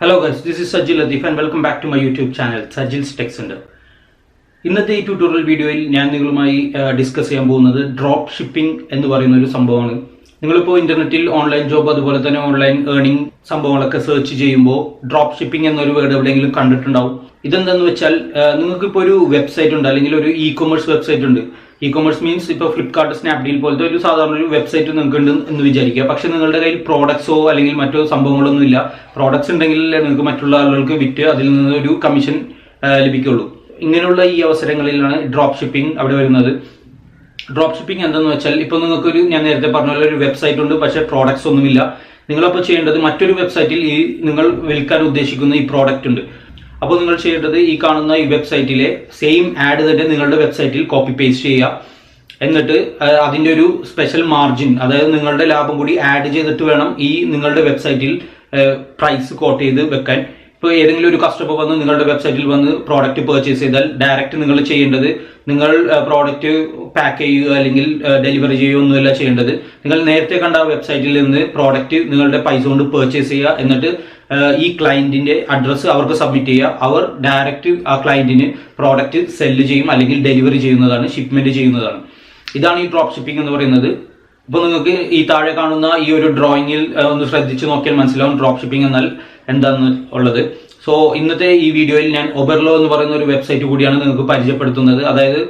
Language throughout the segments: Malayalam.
Hello guys, this is Sajil Latif and welcome back to my YouTube channel Sajil's Tech Center. ഇന്നത്തെ ഈ ട്യൂട്ടോറിയൽ വീഡിയോയിൽ ഞാൻ നിങ്ങളുമായി ഡിസ്കസ് ചെയ്യാൻ പോകുന്നത് ഡ്രോപ്പ് ഷിപ്പിംഗ് എന്ന് പറയുന്ന ഒരു സംഭവമാണ്. നിങ്ങളിപ്പോൾ ഇന്റർനെറ്റിൽ ഓൺലൈൻ ജോബ് അതുപോലെ തന്നെ ഓൺലൈൻ ഏർണിംഗ് സംഭവങ്ങളൊക്കെ സെർച്ച് ചെയ്യുമ്പോൾ ഡ്രോപ്പ് ഷിപ്പിംഗ് എന്നൊരു വേർഡ് എവിടെയെങ്കിലും കണ്ടിട്ടുണ്ടാവും. ഇതെന്താന്ന് വെച്ചാൽ നിങ്ങൾക്കിപ്പോൾ ഒരു വെബ്സൈറ്റ് ഉണ്ട്, അല്ലെങ്കിൽ ഒരു ഇ കൊമേഴ്സ് വെബ്സൈറ്റ് ഉണ്ട്. ഇ കൊമേഴ്സ് മീൻസ് ഇപ്പോൾ ഫ്ലിപ്കാർട്ട്, സ്നാപ്ഡീൽ പോലത്തെ ഒരു സാധാരണ ഒരു വെബ്സൈറ്റ് നിങ്ങൾക്ക് ഉണ്ട് എന്ന് വിചാരിക്കുക. പക്ഷെ നിങ്ങളുടെ കയ്യിൽ പ്രോഡക്ട്സോ അല്ലെങ്കിൽ മറ്റോ സംഭവങ്ങളൊന്നും ഇല്ല. പ്രോഡക്ട്സ് ഉണ്ടെങ്കിൽ നിങ്ങൾക്ക് മറ്റുള്ള ആളുകൾക്ക് വിറ്റ് അതിൽ നിന്ന് ഒരു കമ്മീഷൻ ലഭിക്കുള്ളൂ. ഇങ്ങനെയുള്ള ഈ അവസരങ്ങളിലാണ് ഡ്രോപ്പ് ഷിപ്പിംഗ് അവിടെ വരുന്നത്. ഡ്രോപ്പ് ഷിപ്പിംഗ് എന്താണെന്ന് വെച്ചാൽ ഇപ്പോൾ നിങ്ങൾക്കൊരു, ഞാൻ നേരത്തെ പറഞ്ഞ പോലെ ഒരു വെബ്സൈറ്റ് ഉണ്ട്, പക്ഷേ പ്രോഡക്ട്സ് ഒന്നുമില്ല. നിങ്ങളപ്പോൾ ചെയ്യേണ്ടത് മറ്റൊരു വെബ്സൈറ്റിൽ ഈ നിങ്ങൾ വിൽക്കാൻ ഉദ്ദേശിക്കുന്ന ഈ പ്രോഡക്റ്റ് ഉണ്ട്. അപ്പോൾ നിങ്ങൾ ചെയ്യേണ്ടത് ഈ കാണുന്ന ഈ വെബ്സൈറ്റിലെ സെയിം ആഡ് തന്നെ നിങ്ങളുടെ വെബ്സൈറ്റിൽ കോപ്പി പേസ്റ്റ് ചെയ്യുക. എന്നിട്ട് അതിൻ്റെ ഒരു സ്പെഷ്യൽ മാർജിൻ, അതായത് നിങ്ങളുടെ ലാഭം കൂടി ആഡ് ചെയ്തിട്ട് വേണം ഈ നിങ്ങളുടെ വെബ്സൈറ്റിൽ പ്രൈസ് കോട്ട് ചെയ്ത് വെക്കാൻ. ഇപ്പോൾ ഏതെങ്കിലും ഒരു കസ്റ്റമർ വന്ന് നിങ്ങളുടെ വെബ്സൈറ്റിൽ വന്ന് പ്രോഡക്റ്റ് പർച്ചേസ് ചെയ്താൽ ഡയറക്റ്റ് നിങ്ങൾ ചെയ്യേണ്ടത്, നിങ്ങൾ പ്രോഡക്റ്റ് പാക്ക് ചെയ്യുക അല്ലെങ്കിൽ ഡെലിവറി ചെയ്യുക ഒന്നുമല്ല ചെയ്യേണ്ടത്. നിങ്ങൾ നേരത്തെ കണ്ട വെബ്സൈറ്റിൽ നിന്ന് പ്രോഡക്റ്റ് നിങ്ങളുടെ പൈസ കൊണ്ട് പർച്ചേസ് ചെയ്യുക. എന്നിട്ട് ഈ ക്ലയന്റിന്റെ അഡ്രസ്സ് അവർക്ക് സബ്മിറ്റ് ചെയ്യുക. അവർ ഡയറക്റ്റ് ആ ക്ലയന്റിന് പ്രോഡക്റ്റ് സെല്ല് ചെയ്യും അല്ലെങ്കിൽ ഡെലിവറി ചെയ്യുന്നതാണ്, ഷിപ്മെന്റ് ചെയ്യുന്നതാണ്. ഇതാണ് ഈ ഡ്രോപ്പ് ഷിപ്പിംഗ് എന്ന് പറയുന്നത്. ഇപ്പോൾ നിങ്ങൾക്ക് ഈ താഴെ കാണുന്ന ഈ ഒരു ഡ്രോയിങ്ങിൽ ഒന്ന് ശ്രദ്ധിച്ച് നോക്കിയാൽ മനസ്സിലാവും ഡ്രോപ്പ് ഷിപ്പിംഗ് എന്നാൽ എന്താണെന്ന് ഉള്ളത്. സോ ഇന്നത്തെ ഈ വീഡിയോയിൽ ഞാൻ ഒബർലോ എന്ന് പറയുന്ന ഒരു വെബ്സൈറ്റ് കൂടിയാണ് നിങ്ങൾക്ക് പരിചയപ്പെടുത്തുന്നത്. അതായത്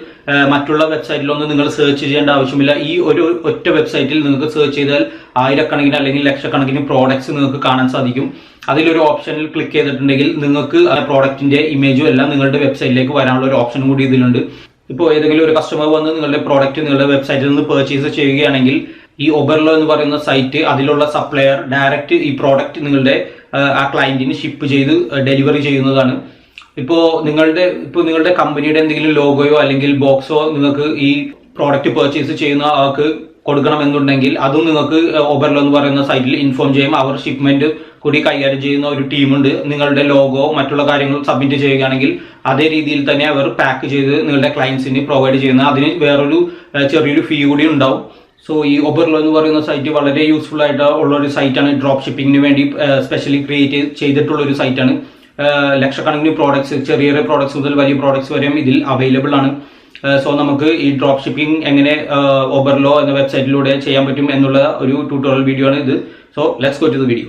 മറ്റുള്ള വെബ്സൈറ്റിലൊന്നും നിങ്ങൾ സെർച്ച് ചെയ്യേണ്ട ആവശ്യമില്ല. ഈ ഒരു ഒറ്റ വെബ്സൈറ്റിൽ നിങ്ങൾക്ക് സെർച്ച് ചെയ്താൽ ആയിരക്കണക്കിന് അല്ലെങ്കിൽ ലക്ഷക്കണക്കിന് പ്രോഡക്ട്സ് നിങ്ങൾക്ക് കാണാൻ സാധിക്കും. അതിലൊരു ഓപ്ഷനിൽ ക്ലിക്ക് ചെയ്തിട്ടുണ്ടെങ്കിൽ നിങ്ങൾക്ക് ആ പ്രോഡക്റ്റിന്റെ ഇമേജും എല്ലാം നിങ്ങളുടെ വെബ്സൈറ്റിലേക്ക് വരാനുള്ള ഒരു ഓപ്ഷൻ കൂടി ഇതിലുണ്ട്. ഇപ്പോൾ ഏതെങ്കിലും ഒരു കസ്റ്റമർ വന്ന് നിങ്ങളുടെ പ്രോഡക്റ്റ് നിങ്ങളുടെ വെബ്സൈറ്റിൽ നിന്ന് പർച്ചേസ് ചെയ്യുകയാണെങ്കിൽ ഈ ഒബർലോ എന്ന് പറയുന്ന സൈറ്റ്, അതിലുള്ള സപ്ലയർ ഡയറക്റ്റ് ഈ പ്രോഡക്റ്റ് നിങ്ങളുടെ ആ ക്ലയന്റിന് ഷിപ്പ് ചെയ്ത് ഡെലിവറി ചെയ്യുന്നതാണ്. ഇപ്പോൾ നിങ്ങളുടെ കമ്പനിയുടെ എന്തെങ്കിലും ലോഗോയോ അല്ലെങ്കിൽ ബോക്സോ നിങ്ങൾക്ക് ഈ പ്രോഡക്റ്റ് പർച്ചേസ് ചെയ്യുന്ന ആൾക്ക് കൊടുക്കണമെന്നുണ്ടെങ്കിൽ അതും നിങ്ങൾക്ക് ഒബർലോ എന്ന് പറയുന്ന സൈറ്റിൽ ഇൻഫോം ചെയ്യും. അവർ ഷിപ്മെന്റ് കൂടി കൈകാര്യം ചെയ്യുന്ന ഒരു ടീമുണ്ട്. നിങ്ങളുടെ ലോഗോ മറ്റുള്ള കാര്യങ്ങൾ സബ്മിറ്റ് ചെയ്യുകയാണെങ്കിൽ അതേ രീതിയിൽ തന്നെ അവർ പാക്ക് ചെയ്ത് നിങ്ങളുടെ ക്ലയൻസിന് പ്രൊവൈഡ് ചെയ്യുന്ന, അതിന് വേറൊരു ചെറിയൊരു ഫീ കൂടി ഉണ്ടാവും. സോ ഈ ഒബർലോ എന്ന് പറയുന്ന സൈറ്റ് വളരെ യൂസ്ഫുൾ ആയിട്ട് ഉള്ള ഒരു സൈറ്റാണ്. ഡ്രോപ്പ് ഷിപ്പിംഗിന് വേണ്ടി സ്പെഷ്യലി ക്രിയേറ്റ് ചെയ്തിട്ടുള്ള ഒരു സൈറ്റാണ്. ലക്ഷക്കണക്കിന് പ്രോഡക്ട്സ്, ചെറിയ ചെറിയ പ്രോഡക്ട്സ് മുതൽ വലിയ പ്രോഡക്ട്സ് വരെയും ഇതിൽ അവൈലബിൾ ആണ്. സോ നമുക്ക് ഈ ഡ്രോപ്പ് ഷിപ്പിംഗ് എങ്ങനെ ഒബർലോ എന്ന വെബ്സൈറ്റിലൂടെ ചെയ്യാൻ പറ്റും എന്നുള്ള ഒരു ട്യൂട്ടോറിയൽ വീഡിയോ ആണ് ഇത്. So let's go to the video.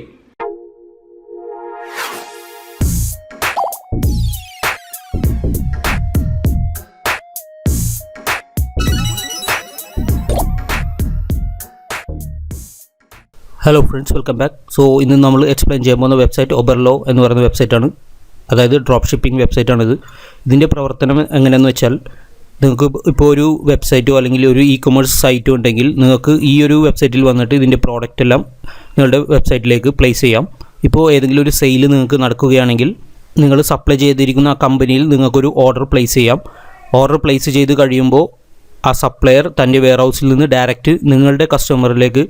Hello friends, welcome back. So ഇന്ന് നമ്മൾ എക്സ്പ്ലെയിൻ ചെയ്യാൻ പോകുന്ന വെബ്സൈറ്റ് ഒബർലോ എന്ന് പറയുന്ന വെബ്സൈറ്റാണ്. അതായത് ഡ്രോപ്പ് ഷിപ്പിംഗ് വെബ്സൈറ്റാണിത്. ഇതിൻ്റെ പ്രവർത്തനം എങ്ങനെയെന്ന് വെച്ചാൽ, നിങ്ങൾക്ക് ഇപ്പോൾ ഒരു വെബ്സൈറ്റോ അല്ലെങ്കിൽ ഒരു ഇ കൊമേഴ്സ് സൈറ്റോ ഉണ്ടെങ്കിൽ നിങ്ങൾക്ക് ഈ ഒരു വെബ്സൈറ്റിൽ വന്നിട്ട് ഇതിൻ്റെ പ്രോഡക്റ്റ് എല്ലാം നിങ്ങളുടെ വെബ്സൈറ്റിലേക്ക് പ്ലേസ് ചെയ്യാം. ഇപ്പോൾ ഏതെങ്കിലും ഒരു സെയിൽ നിങ്ങൾക്ക് നടക്കുകയാണെങ്കിൽ നിങ്ങൾ സപ്ലൈ ചെയ്തിരിക്കുന്ന ആ കമ്പനിയിൽ നിങ്ങൾക്കൊരു ഓർഡർ പ്ലേസ് ചെയ്യാം. ഓർഡർ പ്ലേസ് ചെയ്ത് കഴിയുമ്പോൾ ആ സപ്ലയർ തൻ്റെ വെയർ ഹൗസിൽ നിന്ന് ഡയറക്റ്റ് നിങ്ങളുടെ കസ്റ്റമറിലേക്ക്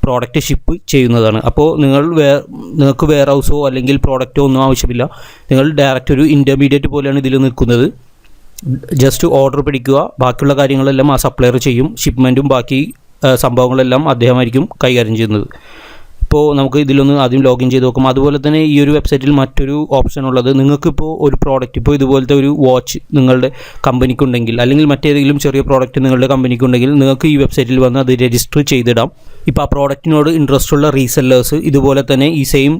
പ്രോഡക്റ്റ് ഷിപ്പ് ചെയ്യുന്നതാണ്. അപ്പോൾ നിങ്ങൾക്ക് വെയർ ഹൗസോ അല്ലെങ്കിൽ പ്രോഡക്റ്റോ ഒന്നും ആവശ്യമില്ല. നിങ്ങൾ ഡയറക്റ്റ് ഒരു ഇൻ്റർമീഡിയറ്റ് പോലെയാണ് ഇതിൽ നിൽക്കുന്നത്. ജസ്റ്റ് ഓർഡർ പിടിക്കുക, ബാക്കിയുള്ള കാര്യങ്ങളെല്ലാം ആ സപ്ലയർ ചെയ്യും. ഷിപ്മെൻറ്റും ബാക്കി സംഭവങ്ങളെല്ലാം അദ്ദേഹമായിരിക്കും കൈകാര്യം ചെയ്യുന്നത്. ഇപ്പോൾ നമുക്ക് ഇതിലൊന്ന് ആദ്യം ലോഗിൻ ചെയ്ത് നോക്കാം. അതുപോലെ തന്നെ ഈ ഒരു വെബ്സൈറ്റിൽ മറ്റൊരു ഓപ്ഷൻ ഉള്ളത്, നിങ്ങൾക്കിപ്പോൾ ഒരു പ്രോഡക്റ്റ്, ഇപ്പോൾ ഇതുപോലത്തെ ഒരു വാച്ച് നിങ്ങളുടെ കമ്പനിക്കുണ്ടെങ്കിൽ അല്ലെങ്കിൽ മറ്റേതെങ്കിലും ചെറിയ പ്രോഡക്റ്റ് നിങ്ങളുടെ കമ്പനിക്കുണ്ടെങ്കിൽ നിങ്ങൾക്ക് ഈ വെബ്സൈറ്റിൽ വന്ന് അത് രജിസ്റ്റർ ചെയ്തിടാം. ഇപ്പോൾ ആ പ്രോഡക്റ്റിനോട് ഇൻട്രസ്റ്റ് ഉള്ള റീസെല്ലേഴ്സ് ഇതുപോലെ തന്നെ ഈ സെയിം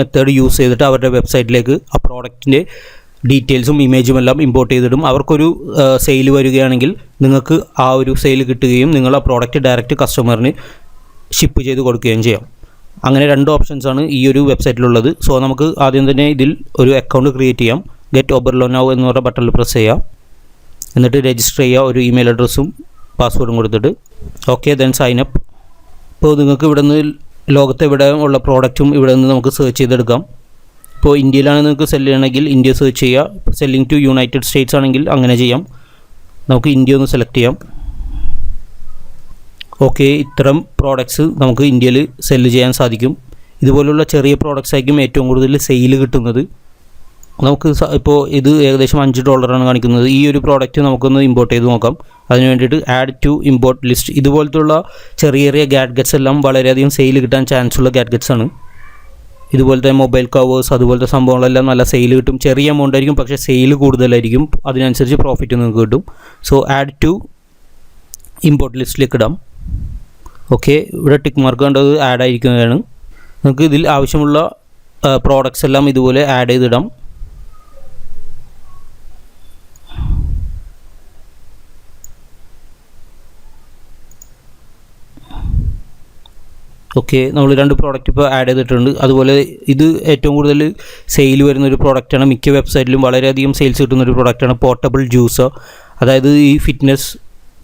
മെത്തേഡ് യൂസ് ചെയ്തിട്ട് അവരുടെ വെബ്സൈറ്റിലേക്ക് ആ പ്രോഡക്റ്റിൻ്റെ ഡീറ്റെയിൽസും ഇമേജും എല്ലാം ഇമ്പോർട്ട് ചെയ്തിടും. അവർക്കൊരു സെയിൽ വരികയാണെങ്കിൽ നിങ്ങൾക്ക് ആ ഒരു സെയിൽ കിട്ടുകയും നിങ്ങൾ ആ പ്രോഡക്റ്റ് ഡയറക്റ്റ് കസ്റ്റമറിന് ഷിപ്പ് ചെയ്ത് കൊടുക്കുകയും ചെയ്യാം. അങ്ങനെ രണ്ട് ഓപ്ഷൻസാണ് ഈ ഒരു വെബ്സൈറ്റിലുള്ളത്. സോ നമുക്ക് ആദ്യം തന്നെ ഇതിൽ ഒരു അക്കൗണ്ട് ക്രിയേറ്റ് ചെയ്യാം. ഗെറ്റ് ഒബർലോ നൗ എന്ന് പറഞ്ഞ ബട്ടണിൽ പ്രസ് ചെയ്യാം. എന്നിട്ട് രജിസ്റ്റർ ചെയ്യുക, ഒരു ഇമെയിൽ അഡ്രസ്സും പാസ്വേഡും കൊടുത്തിട്ട്. Okay, then sign up. ഇപ്പോൾ നിങ്ങൾക്ക് ഇവിടെ നിന്ന് ലോകത്തെ ഇവിടെ ഉള്ള പ്രോഡക്റ്റും ഇവിടെ നിന്ന് നമുക്ക് സെർച്ച് ചെയ്തെടുക്കാം. ഇപ്പോൾ ഇന്ത്യയിലാണ് നിങ്ങൾക്ക് സെല് ചെയ്യണമെങ്കിൽ ഇന്ത്യ സെർച്ച് ചെയ്യുക. സെല്ലിംഗ് ടു യുണൈറ്റഡ് സ്റ്റേറ്റ്സ് ആണെങ്കിൽ അങ്ങനെ ചെയ്യാം. നമുക്ക് ഇന്ത്യ ഒന്ന് സെലക്ട് ചെയ്യാം. ഓക്കെ, ഇത്തരം പ്രോഡക്ട്സ് നമുക്ക് ഇന്ത്യയിൽ സെല്ല് ചെയ്യാൻ സാധിക്കും. ഇതുപോലുള്ള ചെറിയ പ്രോഡക്റ്റ്സ് ആയിരിക്കും ഏറ്റവും കൂടുതൽ സെയിൽ കിട്ടുന്നത്. നമുക്ക് ഇപ്പോൾ ഇത് ഏകദേശം $5 കാണിക്കുന്നത്. ഈ ഒരു പ്രോഡക്റ്റ് നമുക്കൊന്ന് ഇമ്പോർട്ട് ചെയ്ത് നോക്കാം. അതിന് വേണ്ടിയിട്ട് ആഡ് ടു ഇമ്പോർട്ട് ലിസ്റ്റ്. ഇതുപോലത്തുള്ള ചെറിയ ചെറിയ ഗാഡ്ഗറ്റ്സ് എല്ലാം വളരെയധികം സെയിൽ കിട്ടാൻ ചാൻസ് ഉള്ള ഗാഡ്ഗറ്റ്സ് ആണ്. ഇതുപോലത്തെ മൊബൈൽ കവേഴ്സ് അതുപോലത്തെ സംഭവങ്ങളെല്ലാം നല്ല സെയിൽ കിട്ടും. ചെറിയ എമൗണ്ട് ആയിരിക്കും, പക്ഷേ സെയിൽ കൂടുതലായിരിക്കും. അതിനനുസരിച്ച് പ്രോഫിറ്റ് നിങ്ങൾക്ക് കിട്ടും. സോ ആഡ് ടു ഇമ്പോർട്ട് ലിസ്റ്റിലേക്ക് ഇടാം. ഓക്കെ, ഇവിടെ ടിക്ക് മാർക്ക് കണ്ടത് ആഡ് ആയിരിക്കുകയാണ്. നിങ്ങൾക്ക് ഇതിൽ ആവശ്യമുള്ള പ്രോഡക്റ്റ്സ് എല്ലാം ഇതുപോലെ ആഡ് ചെയ്തിടാം. ഓക്കെ, നമ്മൾ 2 പ്രോഡക്റ്റ് ഇപ്പോൾ ആഡ് ചെയ്തിട്ടുണ്ട്. അതുപോലെ ഇത് ഏറ്റവും കൂടുതൽ സെയിൽ വരുന്നൊരു പ്രോഡക്റ്റാണ്. മിക്ക വെബ്സൈറ്റിലും വളരെയധികം സെയിൽസ് കിട്ടുന്നൊരു പ്രോഡക്റ്റാണ് പോർട്ടബിൾ ജ്യൂസർ. അതായത് ഈ ഫിറ്റ്നസ്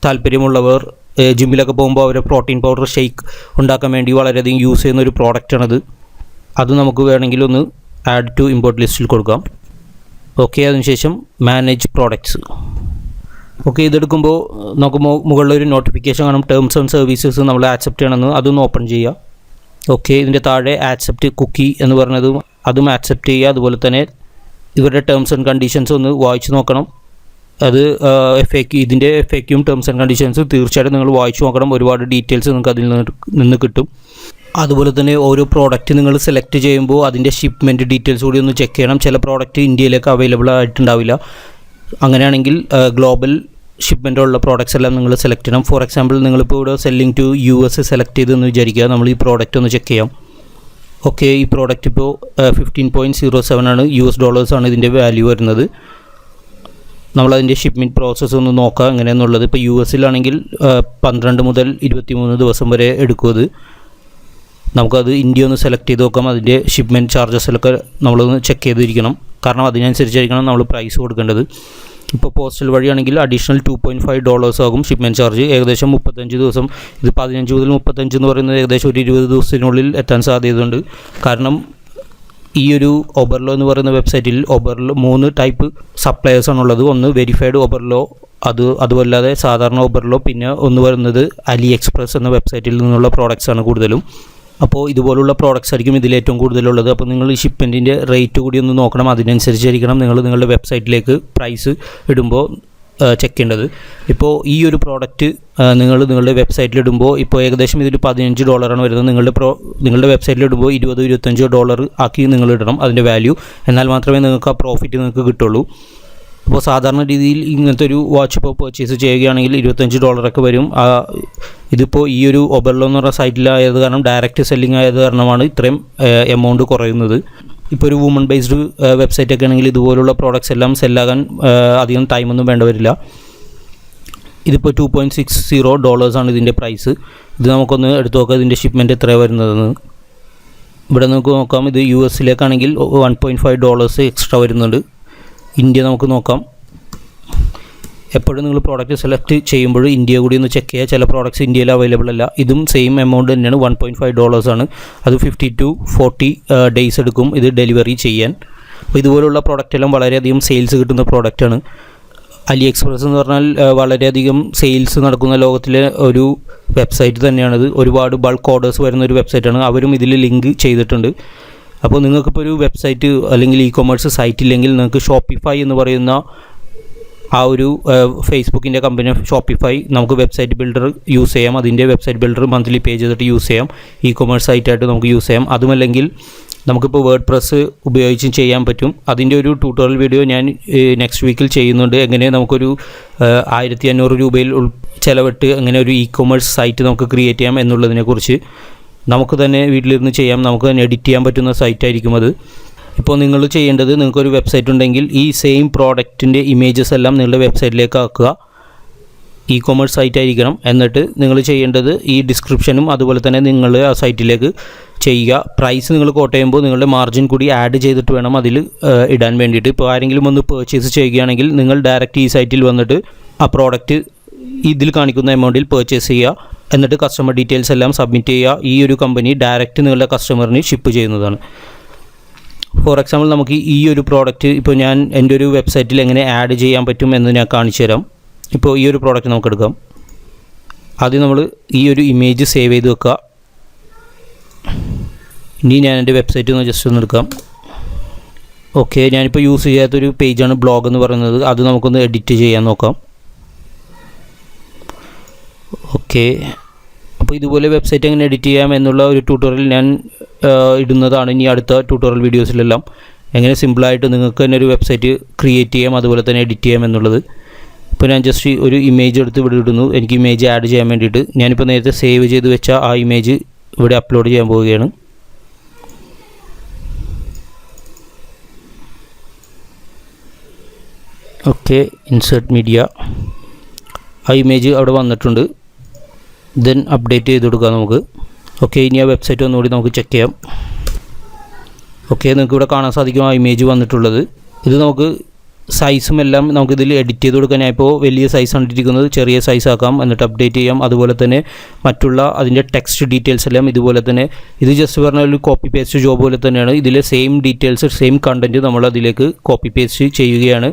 താല്പര്യമുള്ളവർ ജിമ്മിലൊക്കെ പോകുമ്പോൾ അവരെ പ്രോട്ടീൻ പൗഡർ ഷേക്ക് ഉണ്ടാക്കാൻ വേണ്ടി വളരെയധികം യൂസ് ചെയ്യുന്ന ഒരു പ്രോഡക്റ്റാണത്. അത് നമുക്ക് വേണമെങ്കിൽ ഒന്ന് ആഡ് ടു ഇമ്പോർട്ട് ലിസ്റ്റിൽ കൊടുക്കാം. ഓക്കെ, അതിനുശേഷം മാനേജ് പ്രോഡക്റ്റ്സ്. ഓക്കെ, ഇതെടുക്കുമ്പോൾ നമുക്ക് മുകളിലൊരു നോട്ടിഫിക്കേഷൻ കാണും, ടേംസ് ആൻഡ് സർവീസസ് നമ്മൾ ആക്സെപ്റ്റ് ചെയ്യണമെന്ന്. അതൊന്ന് ഓപ്പൺ ചെയ്യുക. ഓക്കെ, ഇതിൻ്റെ താഴെ ആക്സെപ്റ്റ് കുക്കി എന്ന് പറഞ്ഞതും അതും ആക്സെപ്റ്റ് ചെയ്യുക. അതുപോലെ തന്നെ ഇവരുടെ ടേംസ് ആൻഡ് കണ്ടീഷൻസ് ഒന്ന് വായിച്ച് നോക്കണം. അത് ഇതിൻ്റെ FAQയും ടേംസ് ആൻഡ് കണ്ടീഷൻസും തീർച്ചയായിട്ടും നിങ്ങൾ വായിച്ച് നോക്കണം. ഒരുപാട് ഡീറ്റെയിൽസ് നിങ്ങൾക്ക് അതിൽ നിന്ന് കിട്ടും. അതുപോലെ തന്നെ ഓരോ പ്രോഡക്റ്റ് നിങ്ങൾ സെലക്ട് ചെയ്യുമ്പോൾ അതിൻ്റെ ഷിപ്മെൻറ്റ് ഡീറ്റെയിൽസ് കൂടി ഒന്ന് ചെക്ക് ചെയ്യണം. ചില പ്രോഡക്റ്റ് ഇന്ത്യയിലേക്ക് അവൈലബിൾ ആയിട്ടുണ്ടാവില്ല. അങ്ങനെയാണെങ്കിൽ ഗ്ലോബൽ ഷിപ്മെൻ്റ് ഉള്ള പ്രോഡക്റ്റ്സ് എല്ലാം നിങ്ങൾ സെലക്ട് ചെയ്യണം. ഫോർ എക്സാമ്പിൾ നിങ്ങളിപ്പോൾ ഇവിടെ സെല്ലിംഗ് ടു US സെലക്ട് ചെയ്തെന്ന് വിചാരിക്കുക. നമ്മൾ ഈ പ്രോഡക്റ്റ് ഒന്ന് ചെക്ക് ചെയ്യാം. ഓക്കെ, ഈ പ്രോഡക്റ്റ് ഇപ്പോൾ $15.07 ആണ്, US ആണ് ഇതിൻ്റെ വാല്യൂ വരുന്നത്. നമ്മളതിൻ്റെ ഷിപ്മെൻറ്റ് പ്രോസസ്സ് ഒന്ന് നോക്കാം എങ്ങനെയാണെന്നുള്ളത്. ഇപ്പോൾ US-ലാണെങ്കിൽ 12 മുതൽ 23 ദിവസം വരെ എടുക്കും. അത് നമുക്കത് ഇന്ത്യ ഒന്ന് സെലക്ട് ചെയ്ത് നോക്കാം. അതിൻ്റെ ഷിപ്മെൻറ്റ് ചാർജസിലൊക്കെ നമ്മളൊന്ന് ചെക്ക് ചെയ്തിരിക്കണം. കാരണം അതിനനുസരിച്ചായിരിക്കണം നമ്മൾ പ്രൈസ് കൊടുക്കേണ്ടത്. ഇപ്പോൾ പോസ്റ്റൽ വഴിയാണെങ്കിൽ അഡീഷണൽ $2.5 ആകും ഷിപ്മെൻറ്റ് ചാർജ്. ഏകദേശം 35 ദിവസം. ഇത് 15 മുതൽ 35 എന്ന് പറയുന്നത് ഏകദേശം ഒരു 20 ദിവസത്തിനുള്ളിൽ എത്താൻ സാധ്യതയുണ്ട്. കാരണം ഈ ഒരു ഒബർലോ എന്ന് പറയുന്ന വെബ്സൈറ്റിൽ 3 ടൈപ്പ് സപ്ലയേഴ്സാണുള്ളത്. ഒന്ന് വെരിഫൈഡ് ഒബർലോ, അതുമല്ലാതെ സാധാരണ ഒബർലോ, പിന്നെ ഒന്ന് വരുന്നത് അലി എക്സ്പ്രസ് എന്ന വെബ്സൈറ്റിൽ നിന്നുള്ള പ്രോഡക്റ്റ്സാണ് കൂടുതലും. അപ്പോൾ ഇതുപോലുള്ള പ്രോഡക്റ്റ്സ് ആയിരിക്കും ഇതിൽ ഏറ്റവും കൂടുതലുള്ളത്. അപ്പോൾ നിങ്ങൾ ഈ ഷിപ്മെൻറ്റിൻ്റെ റേറ്റ് കൂടി ഒന്ന് നോക്കണം. അതിനനുസരിച്ചായിരിക്കണം നിങ്ങൾ നിങ്ങളുടെ വെബ്സൈറ്റിലേക്ക് പ്രൈസ് ഇടുമ്പോൾ ചെക്ക് ചെയ്യേണ്ടത്. ഇപ്പോൾ ഈ ഒരു പ്രോഡക്റ്റ് നിങ്ങളുടെ വെബ്സൈറ്റിലിടുമ്പോൾ ഇപ്പോൾ ഏകദേശം ഇതിൽ $15 വരുന്നത്. നിങ്ങളുടെ വെബ്സൈറ്റിലിടുമ്പോൾ $20-25 ആക്കി നിങ്ങൾ ഇടണം അതിൻ്റെ വാല്യൂ. എന്നാൽ മാത്രമേ നിങ്ങൾക്ക് ആ പ്രോഫിറ്റ് നിങ്ങൾക്ക് കിട്ടുള്ളൂ. അപ്പോൾ സാധാരണ രീതിയിൽ ഇങ്ങനത്തെ ഒരു വാച്ച് ഇപ്പോൾ പർച്ചേസ് ചെയ്യുകയാണെങ്കിൽ $25 വരും. ഇതിപ്പോൾ ഈ ഒരു ഒബർലോ എന്ന് പറഞ്ഞ സൈറ്റിലായത് കാരണം ഡയറക്റ്റ് സെല്ലിംഗ് ആയത് കാരണമാണ് ഇത്രയും എമൗണ്ട് കുറയുന്നത്. ഇപ്പോൾ ഒരു വുമൺ ബേസ്ഡ് വെബ്സൈറ്റൊക്കെ ആണെങ്കിൽ ഇതുപോലുള്ള പ്രോഡക്റ്റ്സ് എല്ലാം സെല്ലാകാൻ അധികം ടൈമൊന്നും വേണ്ട വരില്ല. ഇതിപ്പോൾ $2.60 ആണ് ഇതിൻ്റെ പ്രൈസ്. ഇത് നമുക്കൊന്ന് എടുത്തു നോക്കാം ഇതിൻ്റെ ഷിപ്മെൻറ്റ് എത്രയാണ് വരുന്നതെന്ന്. ഇവിടെ നമുക്ക് നോക്കാം. ഇത് US-ലേക്കാണെങ്കിൽ $1.5 എക്സ്ട്രാ വരുന്നുണ്ട്. ഇന്ത്യ നമുക്ക് നോക്കാം. എപ്പോഴും നിങ്ങൾ പ്രോഡക്റ്റ് സെലക്ട് ചെയ്യുമ്പോൾ ഇന്ത്യ കൂടി ഒന്ന് ചെക്ക് ചെയ്യുക. ചില പ്രോഡക്റ്റ്സ് ഇന്ത്യയിൽ അവൈലബിൾ അല്ല. ഇതും സെയിം എമൗണ്ട് തന്നെയാണ്, $1.5 ആണ്. അത് 50 to 40 ഡേയ്സ് എടുക്കും ഇത് ഡെലിവറി ചെയ്യാൻ. അപ്പോൾ ഇതുപോലുള്ള പ്രോഡക്റ്റ് എല്ലാം വളരെയധികം സെയിൽസ് കിട്ടുന്ന പ്രോഡക്റ്റാണ്. അലി എക്സ്പ്രസ് എന്ന് പറഞ്ഞാൽ വളരെയധികം സെയിൽസ് നടക്കുന്ന ലോകത്തിലെ ഒരു വെബ്സൈറ്റ് തന്നെയാണിത്. ഒരുപാട് ബൾക്ക് ഓർഡേഴ്സ് വരുന്ന ഒരു വെബ്സൈറ്റാണ്. അവരും ഇതിൽ ലിങ്ക് ചെയ്തിട്ടുണ്ട്. അപ്പോൾ നിങ്ങൾക്കിപ്പോൾ ഒരു വെബ്സൈറ്റ് അല്ലെങ്കിൽ ഇ-കൊമേഴ്സ് സൈറ്റ് ഇല്ലെങ്കിൽ നിങ്ങൾക്ക് ഷോപ്പിഫൈ എന്ന് പറയുന്ന ആ ഒരു ഫേസ്ബുക്കിൻ്റെ കമ്പനി ഷോപ്പിഫൈ നമുക്ക് വെബ്സൈറ്റ് ബിൽഡർ യൂസ് ചെയ്യാം. അതിൻ്റെ വെബ്സൈറ്റ് ബിൽഡർ മന്ത്ലി പേ ചെയ്തിട്ട് യൂസ് ചെയ്യാം. ഇ-കൊമേഴ്സ് സൈറ്റായിട്ട് നമുക്ക് യൂസ് ചെയ്യാം. അതുമല്ലെങ്കിൽ നമുക്കിപ്പോൾ വേർഡ് പ്രസ് ഉപയോഗിച്ചും ചെയ്യാൻ പറ്റും. അതിൻ്റെ ഒരു ട്യൂട്ടോറിയൽ വീഡിയോ ഞാൻ നെക്സ്റ്റ് വീക്കിൽ ചെയ്യുന്നുണ്ട്. എങ്ങനെ നമുക്കൊരു 1500 രൂപയിൽ ചിലവിട്ട് എങ്ങനെ ഒരു ഇ-കൊമേഴ്സ് സൈറ്റ് നമുക്ക് ക്രിയേറ്റ് ചെയ്യാം എന്നുള്ളതിനെക്കുറിച്ച്. നമുക്ക് തന്നെ വീട്ടിലിരുന്ന് ചെയ്യാം. നമുക്ക് തന്നെ എഡിറ്റ് ചെയ്യാൻ പറ്റുന്ന സൈറ്റായിരിക്കും അത്. ഇപ്പോൾ നിങ്ങൾ ചെയ്യേണ്ടത്, നിങ്ങൾക്കൊരു വെബ്സൈറ്റ് ഉണ്ടെങ്കിൽ ഈ സെയിം പ്രോഡക്റ്റിൻ്റെ ഇമേജസ് എല്ലാം നിങ്ങളുടെ വെബ്സൈറ്റിലേക്ക് ആക്കുക. ഇ-കൊമേഴ്സ് സൈറ്റ് ആയിരിക്കണം. എന്നിട്ട് നിങ്ങൾ ചെയ്യേണ്ടത് ഈ ഡിസ്ക്രിപ്ഷനും അതുപോലെ തന്നെ നിങ്ങൾ ആ സൈറ്റിലേക്ക് ചെയ്യുക. പ്രൈസ് നിങ്ങൾ കോട്ട് ചെയ്യുമ്പോൾ നിങ്ങളുടെ മാർജിൻ കൂടി ആഡ് ചെയ്തിട്ട് വേണം അതിൽ ഇടാൻ വേണ്ടിയിട്ട്. ഇപ്പോൾ ആരെങ്കിലും ഒന്ന് പർച്ചേസ് ചെയ്യുകയാണെങ്കിൽ നിങ്ങൾ ഡയറക്റ്റ് ഈ സൈറ്റിൽ വന്നിട്ട് ആ പ്രോഡക്റ്റ് ഇതിൽ കാണിക്കുന്ന എമൗണ്ടിൽ പർച്ചേസ് ചെയ്യുക. എന്നിട്ട് കസ്റ്റമർ ഡീറ്റെയിൽസ് എല്ലാം സബ്മിറ്റ് ചെയ്യുക. ഈ ഒരു കമ്പനി ഡയറക്റ്റ് നിങ്ങളുടെ കസ്റ്റമറിന് ഷിപ്പ് ചെയ്യുന്നതാണ്. ഫോർ എക്സാമ്പിൾ നമുക്ക് ഈ ഒരു പ്രോഡക്റ്റ് ഇപ്പോൾ ഞാൻ എൻ്റെ ഒരു വെബ്സൈറ്റിൽ എങ്ങനെ ആഡ് ചെയ്യാൻ പറ്റും എന്ന് ഞാൻ കാണിച്ചു തരാം. ഇപ്പോൾ ഈ ഒരു പ്രോഡക്റ്റ് നമുക്ക് എടുക്കാം. ആദ്യം നമ്മൾ ഈ ഒരു ഇമേജ് സേവ് ചെയ്ത് വെക്കുക. ഇനി ഞാൻ എൻ്റെ വെബ്സൈറ്റ് ഒന്ന് ജസ്റ്റ് ഒന്ന് എടുക്കാം. ഓക്കെ, ഞാനിപ്പോൾ യൂസ് ചെയ്യാത്തൊരു പേജാണ് ബ്ലോഗ് എന്ന് പറയുന്നത്. അത് നമുക്കൊന്ന് എഡിറ്റ് ചെയ്യാൻ നോക്കാം. ഓക്കെ, അപ്പോൾ ഇതുപോലെ വെബ്സൈറ്റ് എങ്ങനെ എഡിറ്റ് ചെയ്യാം എന്നുള്ള ഒരു ട്യൂട്ടോറിയൽ ഞാൻ ഇടുന്നതാണ് ഇനി അടുത്ത ട്യൂട്ടോറിയൽ വീഡിയോസിലെല്ലാം. എങ്ങനെ സിമ്പിളായിട്ട് നിങ്ങൾക്ക് തന്നെ ഒരു വെബ്സൈറ്റ് ക്രിയേറ്റ് ചെയ്യാം അതുപോലെ തന്നെ എഡിറ്റ് ചെയ്യാം എന്നുള്ളത്. ഇപ്പോൾ ഞാൻ ജസ്റ്റ് ഒരു ഇമേജ് എടുത്ത് ഇവിടെ ഇടുന്നു. എനിക്ക് ഇമേജ് ആഡ് ചെയ്യാൻ വേണ്ടിയിട്ട് ഞാനിപ്പോൾ നേരത്തെ സേവ് ചെയ്ത് വെച്ച ആ ഇമേജ് ഇവിടെ അപ്ലോഡ് ചെയ്യാൻ പോവുകയാണ്. ഓക്കെ, ഇൻസേർട്ട് മീഡിയ, ആ ഇമേജ് അവിടെ വന്നിട്ടുണ്ട്. ദെൻ അപ്ഡേറ്റ് ചെയ്ത് കൊടുക്കാം നമുക്ക്. ഓക്കെ, ഇനി ആ വെബ്സൈറ്റ് ഒന്നുകൂടി നമുക്ക് ചെക്ക് ചെയ്യാം. ഓക്കെ, നിങ്ങൾക്ക് ഇവിടെ കാണാൻ സാധിക്കും ആ ഇമേജ് വന്നിട്ടുള്ളത്. ഇത് നമുക്ക് സൈസും എല്ലാം നമുക്കിതിൽ എഡിറ്റ് ചെയ്ത് കൊടുക്കാൻ. ഞാൻ ഇപ്പോൾ വലിയ സൈസ് കണ്ടിരിക്കുന്നത് ചെറിയ സൈസ് ആക്കാം, എന്നിട്ട് അപ്ഡേറ്റ് ചെയ്യാം. അതുപോലെ തന്നെ മറ്റുള്ള അതിൻ്റെ ടെക്സ്റ്റ് ഡീറ്റെയിൽസ് എല്ലാം ഇതുപോലെ തന്നെ. ഇത് ജസ്റ്റ് പറഞ്ഞാൽ ഒരു കോപ്പി പേസ്റ്റ് ജോബ് പോലെ തന്നെയാണ്. ഇതിലെ സെയിം ഡീറ്റെയിൽസ് സെയിം കണ്ടൻറ്റ് നമ്മൾ അതിലേക്ക് കോപ്പി പേസ്റ്റ് ചെയ്യുകയാണ്.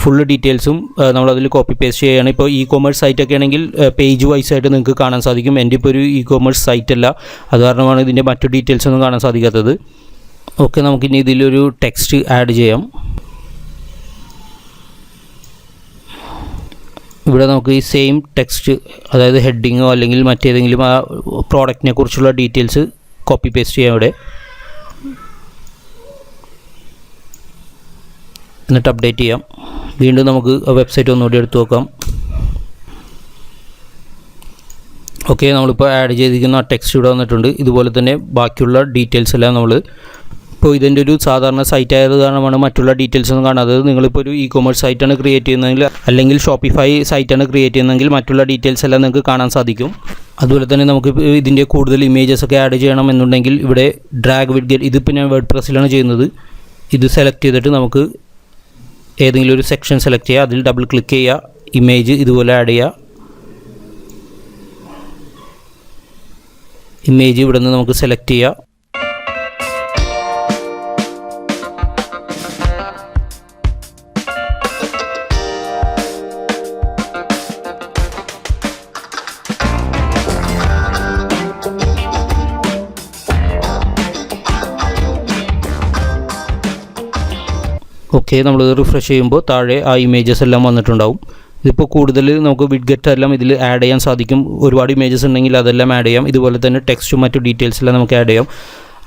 ഫുള്ള് ഡീറ്റെയിൽസും നമ്മളതിൽ കോപ്പി പേസ്റ്റ് ചെയ്യുകയാണ്. ഇപ്പോൾ ഇ കൊമേഴ്സ് സൈറ്റൊക്കെ ആണെങ്കിൽ പേജ് വൈസ് ആയിട്ട് നിങ്ങൾക്ക് കാണാൻ സാധിക്കും. എൻ്റെ ഇപ്പോൾ ഒരു ഇ കൊമേഴ്സ് സൈറ്റ് അല്ല, അത് കാരണമാണ് ഇതിൻ്റെ മറ്റു ഡീറ്റെയിൽസ് ഒന്നും കാണാൻ സാധിക്കാത്തത്. ഓക്കെ, നമുക്കിനി ഇതിലൊരു ടെക്സ്റ്റ് ആഡ് ചെയ്യാം. ഇവിടെ നമുക്ക് ഈ സെയിം ടെക്സ്റ്റ്, അതായത് ഹെഡിങ്ങോ അല്ലെങ്കിൽ മറ്റേതെങ്കിലും ആ പ്രോഡക്റ്റിനെ കുറിച്ചുള്ള ഡീറ്റെയിൽസ് കോപ്പി പേസ്റ്റ് ചെയ്യാം ഇവിടെ. എന്നിട്ട് അപ്ഡേറ്റ് ചെയ്യാം. വീണ്ടും നമുക്ക് വെബ്സൈറ്റ് ഒന്നുകൂടി എടുത്ത് നോക്കാം. ഓക്കെ, നമ്മളിപ്പോൾ ആഡ് ചെയ്തിരിക്കുന്ന ആ ടെക്സ്റ്റ് ഇവിടെ വന്നിട്ടുണ്ട്. ഇതുപോലെ തന്നെ ബാക്കിയുള്ള ഡീറ്റെയിൽസ് എല്ലാം നമ്മൾ ഇപ്പോൾ ഇതിൻ്റെ ഒരു സാധാരണ സൈറ്റ് ആയത് കാരണമാണ് മറ്റുള്ള ഡീറ്റെയിൽസ് ഒന്നും കാണാത്തത്. നിങ്ങളിപ്പോൾ ഒരു ഇ കൊമേഴ്സ് സൈറ്റാണ് ക്രിയേറ്റ് ചെയ്യുന്നതെങ്കിൽ അല്ലെങ്കിൽ ഷോപ്പിഫൈ സൈറ്റാണ് ക്രിയേറ്റ് ചെയ്യുന്നതെങ്കിൽ മറ്റുള്ള ഡീറ്റെയിൽസ് എല്ലാം നിങ്ങൾക്ക് കാണാൻ സാധിക്കും. അതുപോലെ തന്നെ നമുക്ക് ഇതിൻ്റെ കൂടുതൽ ഇമേജസ് ഒക്കെ ആഡ് ചെയ്യണം എന്നുണ്ടെങ്കിൽ ഇവിടെ ഡ്രാഗ് വിത്ത് ഗെറ്റ്, ഇതിപ്പോൾ ഞാൻ വേർഡ് പ്രസ്സിലാണ് ചെയ്യുന്നത്. ഇത് സെലക്ട് ചെയ്തിട്ട് നമുക്ക് ഏതെങ്കിലും ഒരു സെക്ഷൻ സെലക്ട് ചെയ്യുക, അതിൽ ഡബിൾ ക്ലിക്ക് ചെയ്യുക, ഇമേജ് ഇതുപോലെ ആഡ് ചെയ്യുക. ഇമേജ് ഇവിടെ നിന്ന് നമുക്ക് സെലക്ട് ചെയ്യുക. ഓക്കെ, നമ്മൾ റിഫ്രഷ് ചെയ്യുമ്പോൾ താഴെ ആ ഇമേജസ് എല്ലാം വന്നിട്ടുണ്ടാവും. ഇതിപ്പോൾ കൂടുതൽ നമുക്ക് വിഡ്ഗെറ്റ് എല്ലാം ഇതിൽ ആഡ് ചെയ്യാൻ സാധിക്കും. ഒരുപാട് ഇമേജസ് ഉണ്ടെങ്കിൽ അതെല്ലാം ആഡ് ചെയ്യാം. ഇതുപോലെ തന്നെ ടെക്സ്റ്റും മറ്റു ഡീറ്റെയിൽസ് എല്ലാം നമുക്ക് ആഡ് ചെയ്യാം.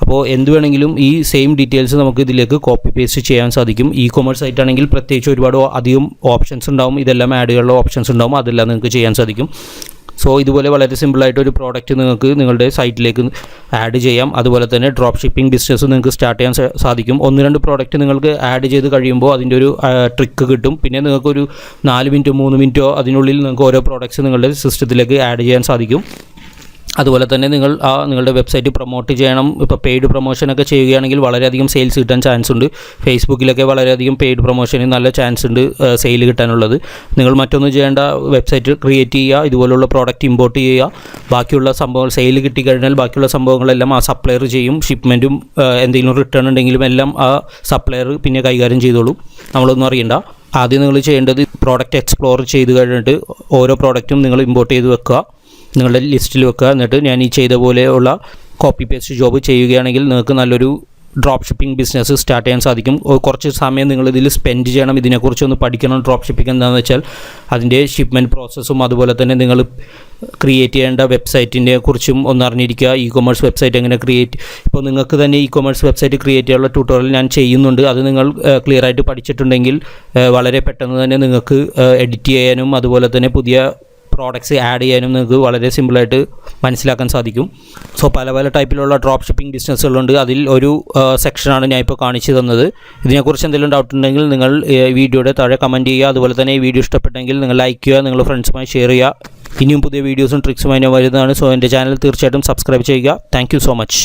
അപ്പോൾ എന്ത് വേണമെങ്കിലും ഈ സെയിം ഡീറ്റെയിൽസ് നമുക്ക് ഇതിലേക്ക് കോപ്പി പേസ്റ്റ് ചെയ്യാൻ സാധിക്കും. ഇ കൊമേഴ്സ് സൈറ്റ് ആണെങ്കിൽ പ്രത്യേകിച്ച് ഒരുപാട് അധികം ഓപ്ഷൻസ് ഉണ്ടാവും, ഇതെല്ലാം ആഡ് ചെയ്യാനുള്ള ഓപ്ഷൻസ് ഉണ്ടാവും, അതെല്ലാം നിങ്ങൾക്ക് ചെയ്യാൻ സാധിക്കും. സോ ഇതുപോലെ വളരെ സിമ്പിളായിട്ട് ഒരു പ്രോഡക്റ്റ് നിങ്ങൾക്ക് നിങ്ങളുടെ സൈറ്റിലേക്ക് ആഡ് ചെയ്യാം. അതുപോലെ തന്നെ ഡ്രോപ്പ് ഷിപ്പിംഗ് ബിസിനസ് നിങ്ങൾക്ക് സ്റ്റാർട്ട് ചെയ്യാൻ സാധിക്കും. 1-2 പ്രോഡക്റ്റ് നിങ്ങൾക്ക് ആഡ് ചെയ്ത് കഴിയുമ്പോൾ അതിൻ്റെ ഒരു ട്രിക്ക് കിട്ടും. പിന്നെ നിങ്ങൾക്കൊരു 4 മിനിറ്റോ 3 മിനിറ്റോ അതിനുള്ളിൽ നിങ്ങൾക്ക് ഓരോ പ്രോഡക്റ്റ്സ് നിങ്ങളുടെ സിസ്റ്റത്തിലേക്ക് ആഡ് ചെയ്യാൻ സാധിക്കും. അതുപോലെ തന്നെ നിങ്ങളുടെ വെബ്സൈറ്റ് പ്രൊമോട്ട് ചെയ്യണം. ഇപ്പോൾ പെയ്ഡ് പ്രൊമോഷനൊക്കെ ചെയ്യുകയാണെങ്കിൽ വളരെയധികം സെയിൽസ് കിട്ടാൻ ചാൻസ് ഉണ്ട്. ഫേസ്ബുക്കിലൊക്കെ വളരെയധികം പെയ്ഡ് പ്രൊമോഷന് നല്ല ചാൻസ് ഉണ്ട് സെയിൽ കിട്ടാനുള്ളത്. നിങ്ങൾ മറ്റൊന്നും ചെയ്യേണ്ട, വെബ്സൈറ്റ് ക്രിയേറ്റ് ചെയ്യുക, ഇതുപോലുള്ള പ്രോഡക്റ്റ് ഇമ്പോർട്ട് ചെയ്യുക. ബാക്കിയുള്ള സംഭവങ്ങൾ സെയിൽ കിട്ടിക്കഴിഞ്ഞാൽ ബാക്കിയുള്ള സംഭവങ്ങളെല്ലാം ആ സപ്ലയർ ചെയ്യും. ഷിപ്മെൻറ്റും എന്തെങ്കിലും റിട്ടേൺ ഉണ്ടെങ്കിലും എല്ലാം ആ സപ്ലയർ പിന്നെ കൈകാര്യം ചെയ്തോളും, നമ്മളൊന്നും അറിയണ്ട. ആദ്യം നിങ്ങൾ ചെയ്യേണ്ടത് പ്രോഡക്റ്റ് എക്സ്പ്ലോർ ചെയ്ത് കഴിഞ്ഞിട്ട് ഓരോ പ്രോഡക്റ്റും നിങ്ങൾ ഇമ്പോർട്ട് ചെയ്ത് വെക്കുക, നിങ്ങളുടെ ലിസ്റ്റിൽ വെക്കുക. എന്നിട്ട് ഞാൻ ഈ ചെയ്ത പോലെയുള്ള കോപ്പി പേസ്റ്റ് ജോബ് ചെയ്യുകയാണെങ്കിൽ നിങ്ങൾക്ക് നല്ലൊരു ഡ്രോപ്പ് ഷിപ്പിംഗ് ബിസിനസ് സ്റ്റാർട്ട് ചെയ്യാൻ സാധിക്കും. കുറച്ച് സമയം നിങ്ങൾ ഇതിൽ സ്പെൻഡ് ചെയ്യണം, ഇതിനെക്കുറിച്ചൊന്ന് പഠിക്കണം. ഡ്രോപ്പ് ഷിപ്പിംഗ് എന്താണെന്ന് വെച്ചാൽ അതിൻ്റെ ഷിപ്മെൻറ്റ് പ്രോസസ്സും അതുപോലെ തന്നെ നിങ്ങൾ ക്രിയേറ്റ് ചെയ്യേണ്ട വെബ്സൈറ്റിനെ കുറിച്ചും ഒന്ന് അറിഞ്ഞിരിക്കുക. ഇ കൊമേഴ്സ് വെബ്സൈറ്റ് എങ്ങനെ ക്രിയേറ്റ്, ഇപ്പോൾ നിങ്ങൾക്ക് തന്നെ ഇ കൊമേഴ്സ് വെബ്സൈറ്റ് ക്രിയേറ്റ് ചെയ്യാനുള്ള ട്യൂട്ടോറിയൽ ഞാൻ ചെയ്യുന്നുണ്ട്. അത് നിങ്ങൾ ക്ലിയർ ആയിട്ട് പഠിച്ചിട്ടുണ്ടെങ്കിൽ വളരെ പെട്ടെന്ന് തന്നെ നിങ്ങൾക്ക് എഡിറ്റ് ചെയ്യാനും അതുപോലെ തന്നെ പുതിയ പ്രോഡക്റ്റ്സ് ആഡ് ചെയ്യാനും നിങ്ങൾക്ക് വളരെ സിമ്പിളായിട്ട് മനസ്സിലാക്കാൻ സാധിക്കും. സോ പല ടൈപ്പിലുള്ള ഡ്രോപ്പ് ഷിപ്പിംഗ് ബിസിനസ്സുകളുണ്ട്. അതിൽ ഒരു സെക്ഷനാണ് ഞാൻ ഇപ്പോൾ കാണിച്ചു തന്നത്. ഇതിനെക്കുറിച്ച് എന്തെങ്കിലും ഡൗട്ട് ഉണ്ടെങ്കിൽ നിങ്ങൾ വീഡിയോയുടെ താഴെ കമൻറ്റ് ചെയ്യുക. അതുപോലെ തന്നെ ഈ വീഡിയോ ഇഷ്ടപ്പെട്ടെങ്കിൽ നിങ്ങൾ ലൈക്ക് ചെയ്യുക, നിങ്ങളുടെ ഫ്രണ്ട്സുമായി ഷെയർ ചെയ്യുക. ഇനിയും പുതിയ വീഡിയോസും ട്രിക്സുമായി ഞാൻ വരുന്നതാണ്. സോ എൻ്റെ ചാനൽ തീർച്ചയായിട്ടും സബ്സ്ക്രൈബ് ചെയ്യുക. Thank you so much.